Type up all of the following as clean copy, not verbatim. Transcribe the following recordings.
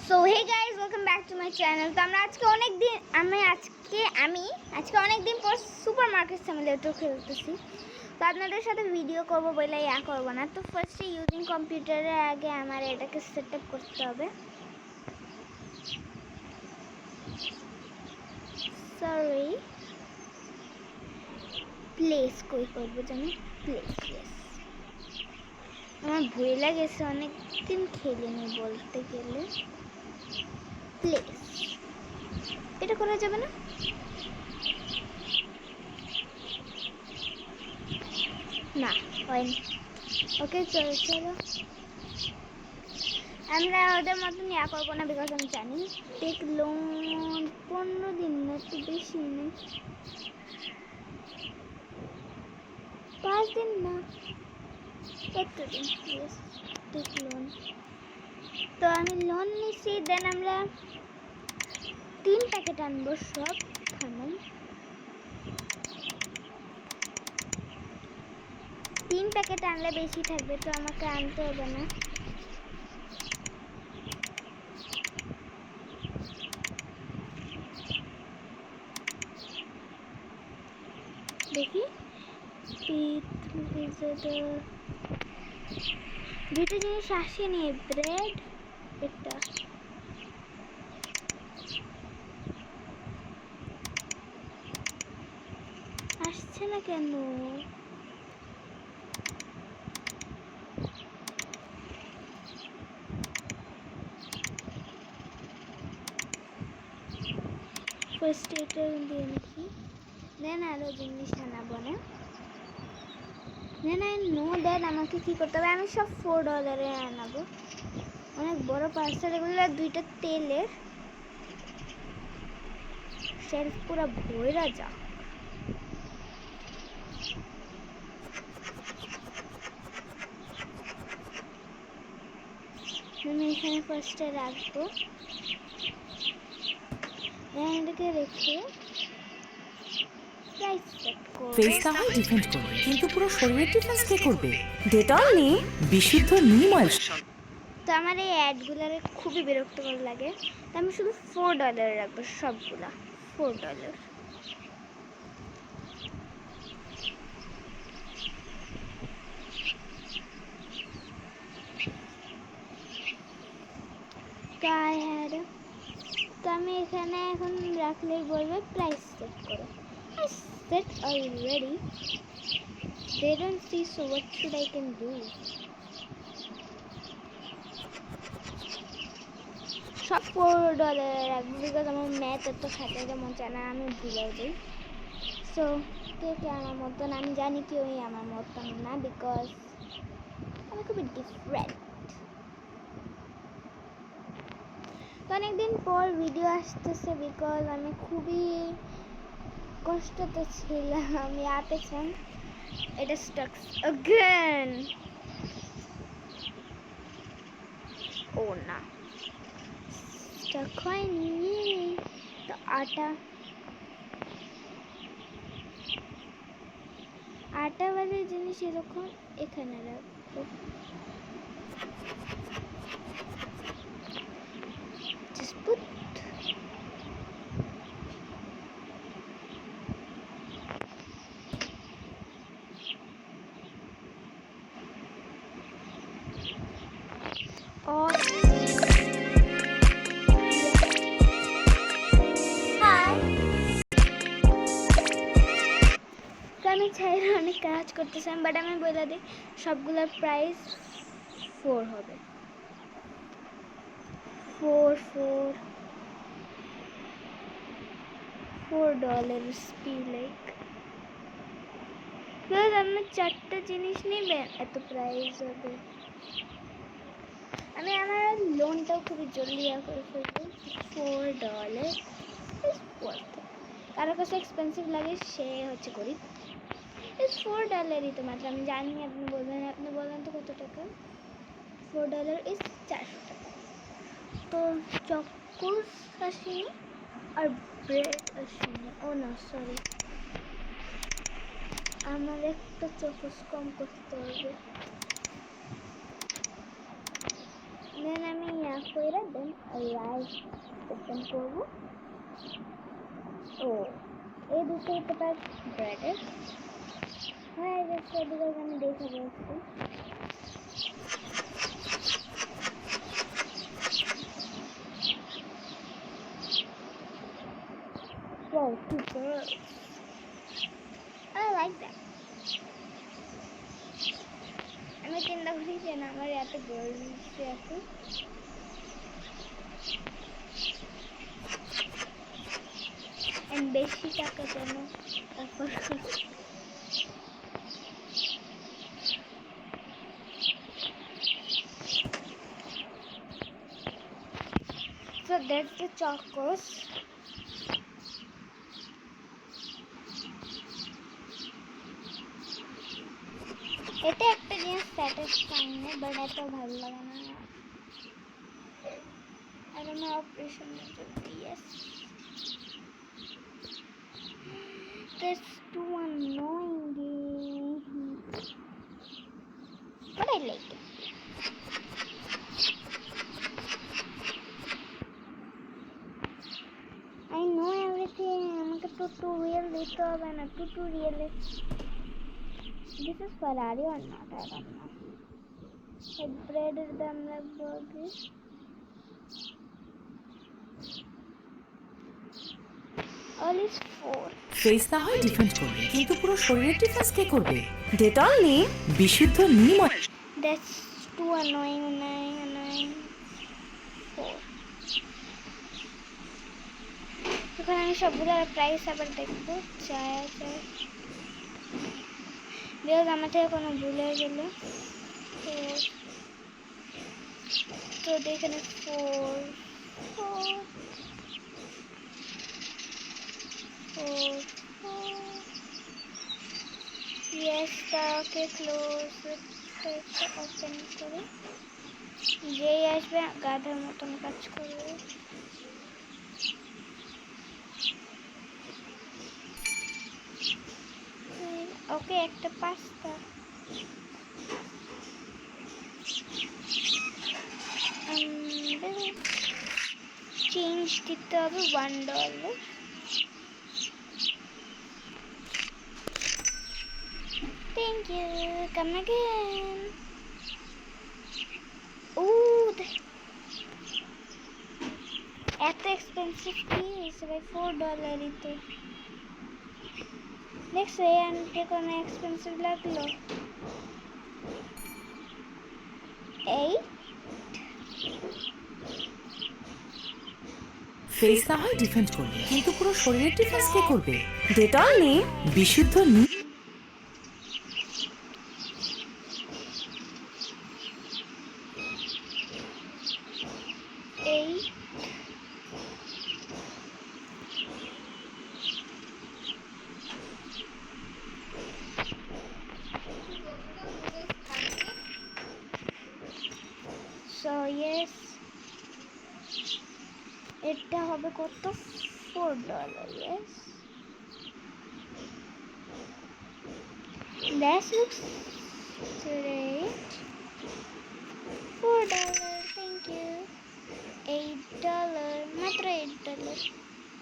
So hey guys, welcome back to my channel. তো আমরা আজকে অনেক দিন পর সুপার মার্কেট সিমুলেটর খেলতেছি। তো আপনাদের সাথে ভিডিও করব বলে করব না। তো ফার্স্টে ইউজিং কম্পিউটারের আগে আমার এটাকে সেট আপ করতে হবে। সরি, প্লেস কই করবো জানি, প্লেস আমার ভয় লাগেছে, অনেক দিন খেলিনি বলতে গেলে। প্লেস এটা করা যাবে না? না, হয়নি। ওকে, চলো আমরা ওদের মতন করবো না, বিকজ আমি জানি টেক লোন 15 দিন না, একটু বেশি নেই, 5 দিন না, একটু দিন টেক লোন। তো আমি লোন নিচ্ছি, দেন আমরা 3 প্যাকেট আনবো। সব থামেন, 3 প্যাকেট আনলে বেশি থাকবে, তো আমাকে আনতে হবে না। দেখি, দুটো জিনিস আসেনি, ব্রেড এটা আসছে না কেন? ফার্স্ট এটা দিয়ে নাকি, দেন আরও জিনিস আনাবো না। দেন আই নো দ্যাট আমাকে কী করতে হবে। আমি সব $4 আনাবো, অনেক বড় পার্সেল। এগুলো 2টা তেলের, শেলফ পুরো ভরা যা। আমি এখানে ফার্স্টে রাখবো, এটাকে রেখে ফেসটা হয় ডিফেন্ড করবে, কিন্তু পুরো শরীরের ডিফেন্স কে করবে? ডেটল নেই, বিশুদ্ধ নিম অয়েল। তো আমার এই অ্যাডগুলার খুবই বিরক্তকর লাগে, তো আমি শুধু $4 রাখবো, সবগুলা $4। তো আমি এখানে এখন রাখলেই বলবে প্রাইস সেট করো। Set already, they don't see, so what should I can do? সব $4 রাখবো, বিকজ আমার ম্যাথ এত খাটাইতে মন চায় না, আমি ভুলেও দিই। সো কে আমার মতন, আমি জানি কি ওই আমার মতন না, বিকজ আমি খুবই ডিফারেন্ট। তো অনেকদিন পর ভিডিও আসতেছে, বিকজ আমি খুবই কষ্টতে ছিলাম। আমি পেছন এটা স্টাক अगेन, ও না স্টাক হয়নি। তো আটাওয়ালা জিনিস এরকম এখানে রাখবো। Just put और আমি চাইলে অনেক কাজ করতেছিলাম, বাট আমি বলে দিই সবগুলোর প্রাইস 4 হবে। 4 স্পি লাইক, প্লাস আপনি 4টা জিনিস নেবেন, এত প্রাইস হবে। আমি আমার লোনটাও খুবই জলদি করে ফেলবো। $4 কারো কাছে এক্সপেন্সিভ লাগে, সে হচ্ছে গরিব। $4 তো মাত্র, আমি জানি। আপনি বলবেন তো কত টাকা? $4 ইজ 400 টাকা। তো চকোস আসেনি আর ব্রেড আসেনি। ও না, সরি, আমার একটা চকোস কম করতে হবে। দেন আমি করে দেন লাইভ ওপেন করবো। ও এই দুটো হতে পারে ব্রেডের হয়ে গেছে, বিকজ আমি দেখে বলছি। Wow, two girls. I like that. আমি চিন্তা করি যে না আমার এত গার্লস আছে, বেশি টাকা যেন অফার করে। So that's the chocos. এটা একটা জিনিস স্যাটিসফাইং না, বাট এত ভালো লাগে না। I don't know operation yes. That's too annoying. But I like it. I know everything. আমাকে tutorial দিতে হবে না, tutorial. This is Ferrari or not? I don't know. Head bread is the burger. All is 4. Face না হয় defend করবে, কিন্তু পুরো শরীরের ডিফেন্স কে করবে? ডেটল নিয়ে বিশুদ্ধ নিম। That's too annoying. 4. এখন আমি সবগুলোর প্রাইস আবার দেখবো। চায় বিকজ আমার থেকে কোনো ভুলে গেলে তো এখানে 4 yes তাকে ক্লোজ ওপেন করে যেই আসবে গাধার মতন কাজ করবে। ওকে একটা পাস্তা চেঞ্জ দিতে হবে $1. Thank you. Come again. Ooh, এত এক্সপেন্সিভ কি ভাই? $4 তো নেক্সট এই আনতে কোনো এক্সপেন্সিভ লাগলো? এই ফেস না হয় ডিফেন্ড করবে, কিন্তু পুরো শরীরের ডিফেন্স কে করবে? ডেটল নিয়ে বিশুদ্ধ নিম। এই সো ইয়েস এটা হবে কত? $4. Yes, that looks great. $4. Thank you. $8. মাত্র $8,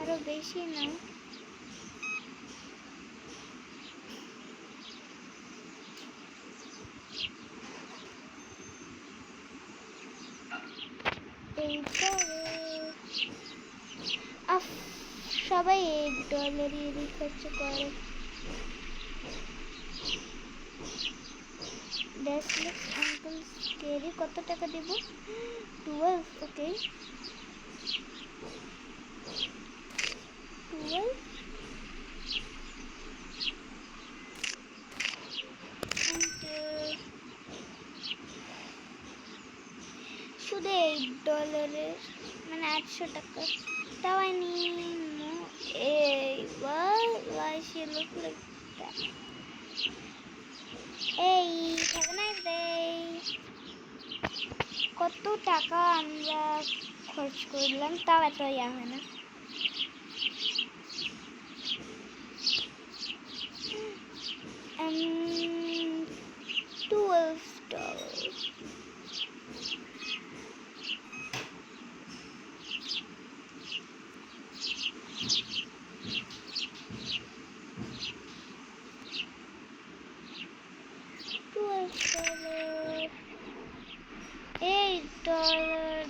আরো বেশি না। সবাই $8 রিসার্চ করে। ড্যাশলেস আঙ্কেল স্কেরি কত টাকা দেব? 12. ওকে 12 শুধু $8 মানে 800 টাকা। তাও I need more. Why she look like that? Hey, have a nice day. কত টাকা আমরা খরচ করলাম, তাও এত ইয়া হয় না। $12.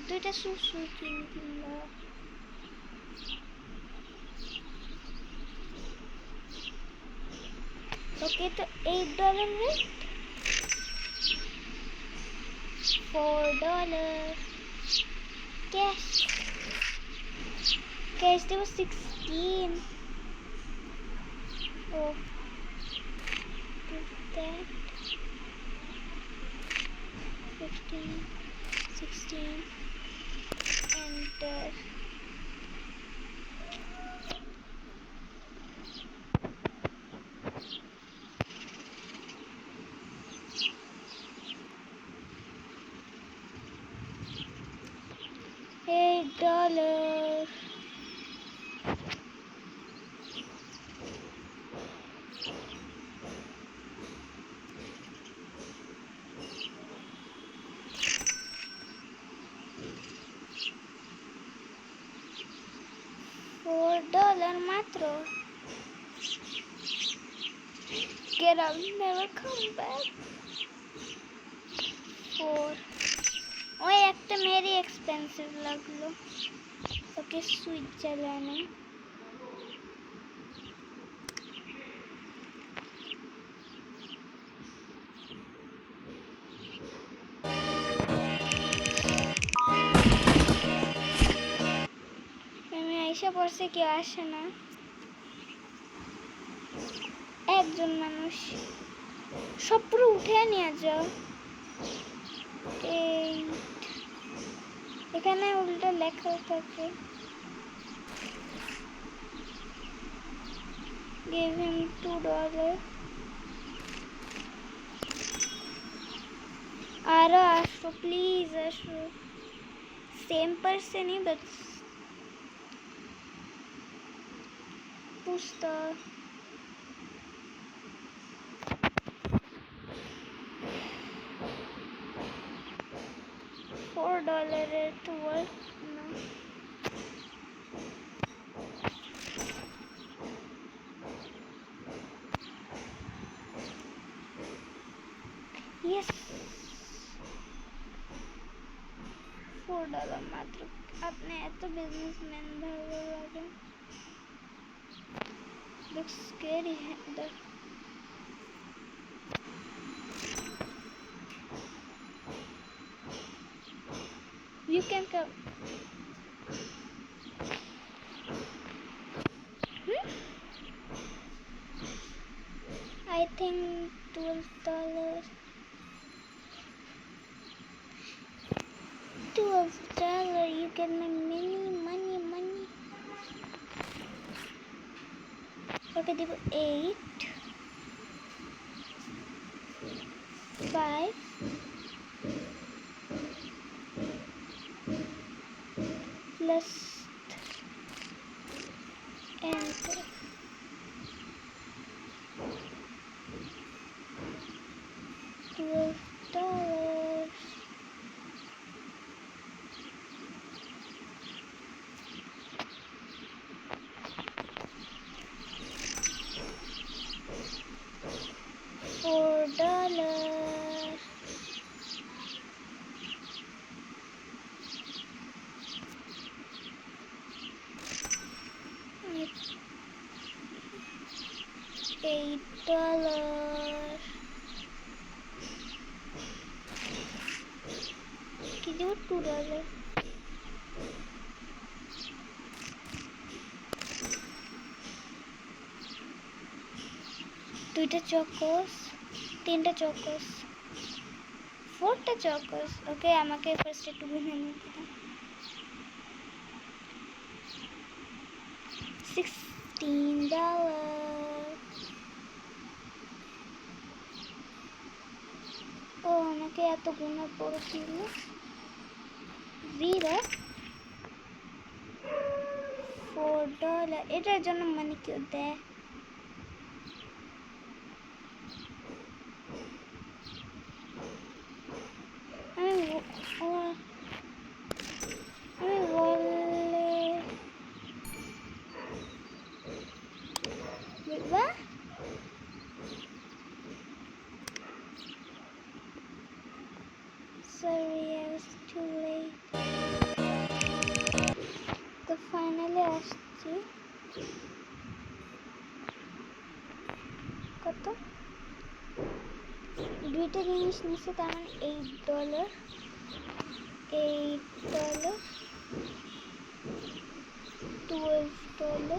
দুইটা সুসু কিনবা। ওকে, তো $8 রেট, $4 ক্যাশ। ক্যাশ দেবো 16। ও that 15, 16, enter. $8. $4 মাত্র। Get out, never come back. 4। ওই একটা মেরি এক্সপেন্সিভ লাগলো। ওকে, সুইজারল্যান্ডে। আমি আইসা পড়ছে, কেউ আসে না, একজন মানুষ। সব পুরো উঠে নিয়ে যাও। এখানে উল্টো লেখা থাকে give him $2। আরো আসো, প্লিজ আসো। সেম পার্সনই, বাট পুস্তা। $4 to work না। Yes, $4 মাত্র। আপনি এত বিজনেসম্যান ভালো লাগে। Looks scary. You can come. I think $12. $12, you get my money. Okay, দিব 8, 5, plus enter. $12. $4. $8. কি দেব? $2। দুইটা চকোস, তিনটা চকোস, 4টা চকোস। ওকে, আমাকে ফার্স্ট একটু গুনে নিতে দাও। $16। ও, আমাকে এত গুণার পরে ছিল 0। $4। এটার জন্য মানে কেউ দেয়? আমি বললে বুঝবা? Sorry, I was too late. Finally আসছি। কত? দুইটা জিনিস নিচ্ছে, তার মানে $8, $8, $12, $12।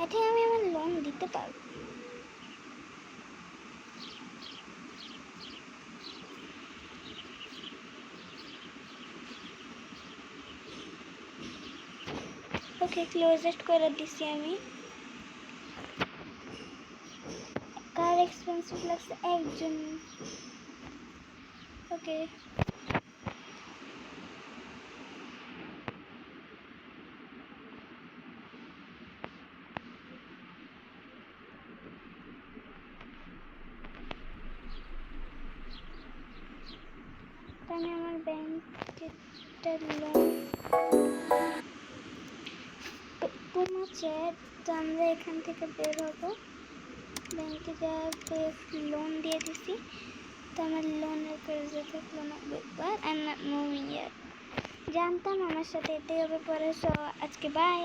আই থিঙ্ক আমি আমার লোন দিতে পারবো। ওকে, ক্লোজেস্ট করে দিছি আমি। কার এক্সপেন্সিভ লাগছে? একজন। ওকে, আমি আমার ব্যাংকের লোন পৌঁছে, তো আমরা এখান থেকে বের হবো। ব্যাংকে যাওয়াকে লোন দিয়ে দিছি, তো আমার লোনের কার্যে থাকলো না। But I am not moving ইয়ার। জানতাম আমার সাথে এটাই হবে পরে। সো আজকে বাই।